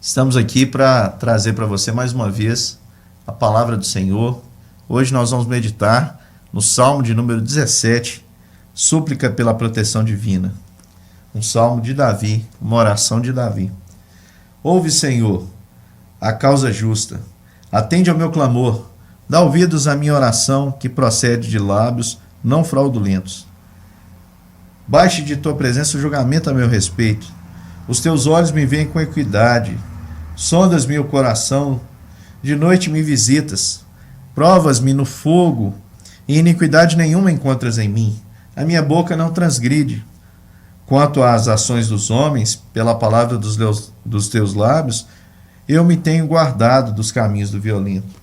Estamos aqui para trazer para você mais uma vez a palavra do Senhor. Hoje nós vamos meditar no Salmo de número 17, súplica pela proteção divina. Um salmo de Davi, uma oração de Davi. Ouve, Senhor, a causa justa. Atende ao meu clamor. Dá ouvidos à minha oração, que procede de lábios não fraudulentos. Baixe de tua presença o julgamento a meu respeito. Os teus olhos me veem com equidade. Sondas-me o coração. De noite me visitas. Provas-me no fogo. E iniquidade nenhuma encontras em mim. A minha boca não transgride. Quanto às ações dos homens, pela palavra dos teus lábios, eu me tenho guardado dos caminhos do violento.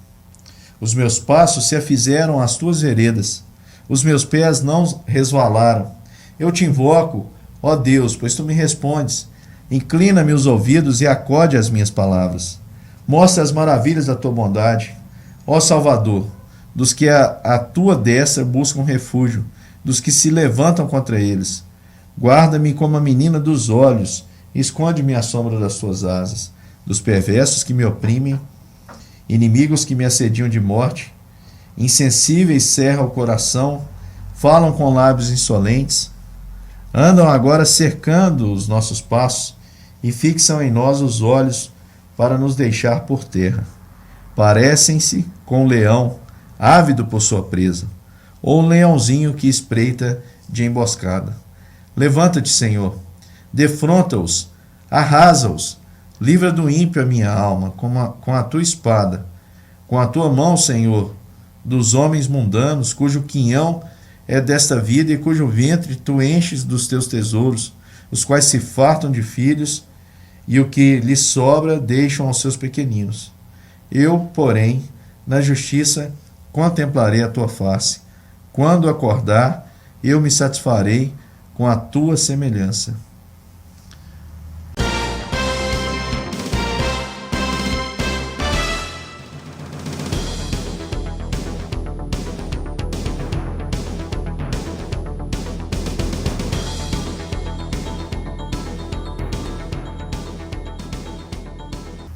Os meus passos se afizeram às tuas veredas. Os meus pés não resvalaram. Eu te invoco, ó Deus, pois tu me respondes. Inclina-me os ouvidos e acode às minhas palavras. Mostra as maravilhas da tua bondade. Ó Salvador, dos que a tua destra buscam refúgio, dos que se levantam contra eles. Guarda-me como a menina dos olhos, esconde-me à sombra das tuas asas. Dos perversos que me oprimem, inimigos que me assediam de morte, insensíveis cerram o coração, falam com lábios insolentes, andam agora cercando os nossos passos e fixam em nós os olhos para nos deixar por terra. Parecem-se com um leão, ávido por sua presa, ou um leãozinho que espreita de emboscada. Levanta-te, Senhor, defronta-os, arrasa-os, livra do ímpio a minha alma com a tua espada, com a tua mão, Senhor, dos homens mundanos, cujo quinhão é desta vida e cujo ventre tu enches dos teus tesouros, os quais se fartam de filhos e o que lhes sobra deixam aos seus pequeninos. Eu, porém, na justiça contemplarei a tua face. Quando acordar, eu me satisfarei com a tua semelhança.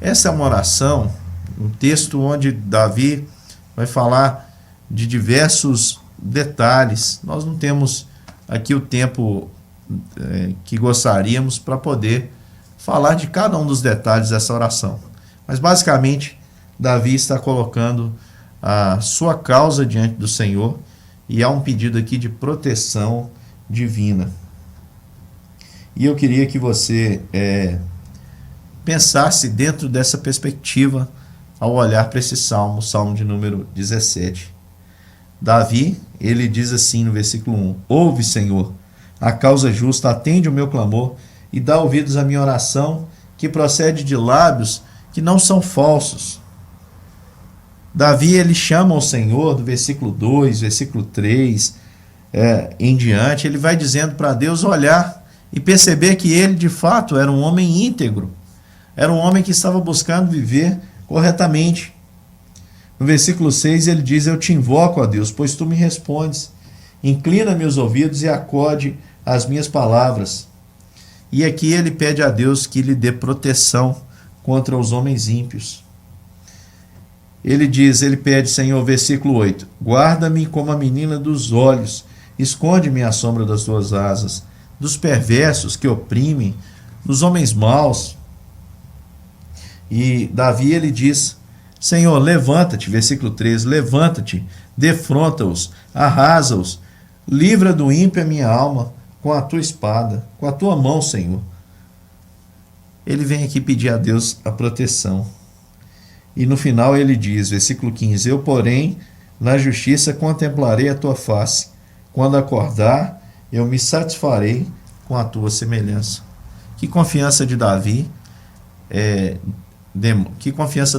Essa é uma oração, um texto onde Davi vai falar de diversos detalhes. Nós não temos aqui o tempo que gostaríamos para poder falar de cada um dos detalhes dessa oração. Mas basicamente, Davi está colocando a sua causa diante do Senhor e há um pedido aqui de proteção divina. E eu queria que você pensasse dentro dessa perspectiva ao olhar para esse salmo, salmo de número 17. Davi, ele diz assim no versículo 1: Ouve, Senhor, a causa justa, atende o meu clamor e dá ouvidos à minha oração, que procede de lábios que não são falsos. Davi, ele chama o Senhor do versículo 2, versículo 3 em diante, ele vai dizendo para Deus olhar e perceber que ele de fato era um homem íntegro, era um homem que estava buscando viver corretamente. No versículo 6 ele diz: Eu te invoco, ó Deus, pois tu me respondes. Inclina-me os ouvidos e acode às minhas palavras. E aqui ele pede a Deus que lhe dê proteção contra os homens ímpios. Ele pede, Senhor, versículo 8: Guarda-me como a menina dos olhos, esconde-me à sombra das tuas asas, dos perversos que oprimem, dos homens maus. E Davi, ele diz: Senhor, levanta-te, versículo 13, levanta-te, defronta-os, arrasa-os, livra do ímpio a minha alma com a tua espada, com a tua mão, Senhor. Ele vem aqui pedir a Deus a proteção. E no final ele diz, versículo 15, Eu, porém, na justiça contemplarei a tua face. Quando acordar, eu me satisfarei com a tua semelhança. Que confiança de Davi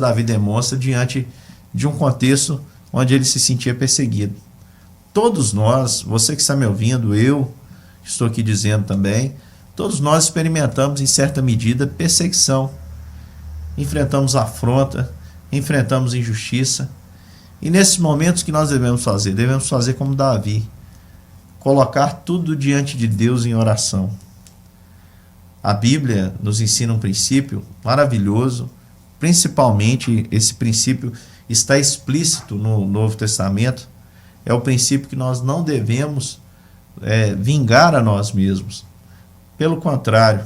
Davi demonstra diante de um contexto onde ele se sentia perseguido. Todos nós, você que está me ouvindo, eu que estou aqui dizendo também, todos nós experimentamos em certa medida perseguição. Enfrentamos afronta, enfrentamos injustiça. E nesses momentos que nós devemos fazer? Devemos fazer como Davi, colocar tudo diante de Deus em oração. A Bíblia nos ensina um princípio maravilhoso, principalmente esse princípio está explícito no Novo Testamento, é o princípio que nós não devemos vingar a nós mesmos. Pelo contrário,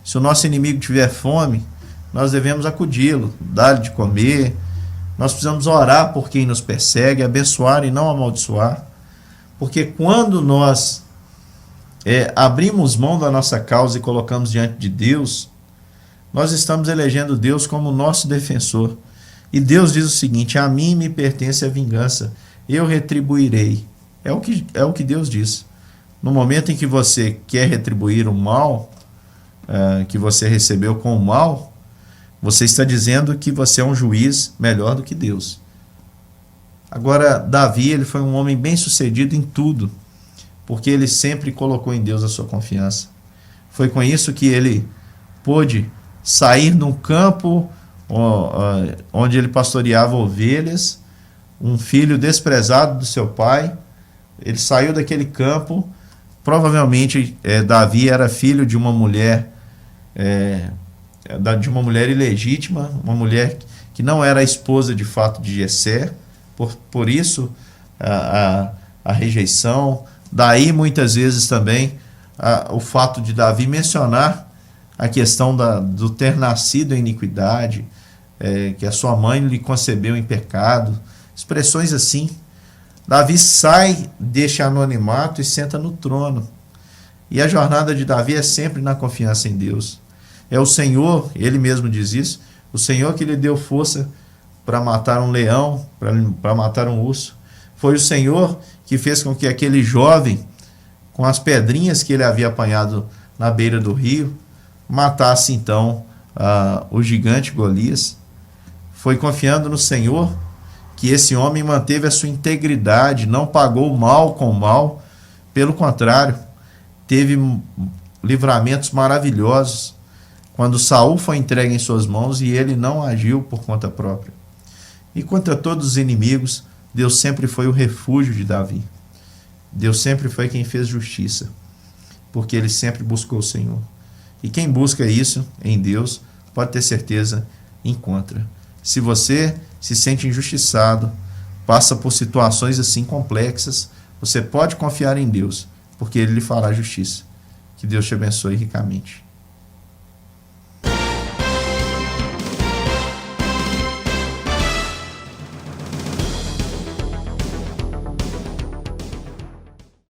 se o nosso inimigo tiver fome, nós devemos acudi-lo, dar-lhe de comer. Nós precisamos orar por quem nos persegue, abençoar e não amaldiçoar. Porque quando nós abrimos mão da nossa causa e colocamos diante de Deus, nós estamos elegendo Deus como nosso defensor. E Deus diz o seguinte: a mim me pertence a vingança, eu retribuirei. É o que Deus diz. No momento em que você quer retribuir o mal que você recebeu com o mal, você está dizendo que você é um juiz melhor do que Deus. Agora, Davi, ele foi um homem bem sucedido em tudo, porque ele sempre colocou em Deus a sua confiança. Foi com isso que ele pôde sair num campo onde ele pastoreava ovelhas, um filho desprezado do seu pai. Ele saiu daquele campo. Provavelmente Davi era filho de uma mulher ilegítima, uma mulher que não era a esposa de fato de Jessé. Por isso a rejeição. Daí muitas vezes também o fato de Davi mencionar a questão do ter nascido em iniquidade, que a sua mãe lhe concebeu em pecado, expressões assim. Davi sai deste anonimato e senta no trono. E a jornada de Davi é sempre na confiança em Deus. É o Senhor, ele mesmo diz isso, o Senhor que lhe deu força para matar um leão, para matar um urso. Foi o Senhor que fez com que aquele jovem, com as pedrinhas que ele havia apanhado na beira do rio, matasse então o gigante Golias. Foi confiando no Senhor que esse homem manteve a sua integridade, não pagou o mal com o mal, pelo contrário, teve livramentos maravilhosos quando Saul foi entregue em suas mãos e ele não agiu por conta própria. E contra todos os inimigos, Deus sempre foi o refúgio de Davi. Deus sempre foi quem fez justiça, porque ele sempre buscou o Senhor. E quem busca isso em Deus, pode ter certeza, encontra. Se você se sente injustiçado, passa por situações assim complexas, você pode confiar em Deus, porque Ele lhe fará justiça. Que Deus te abençoe ricamente.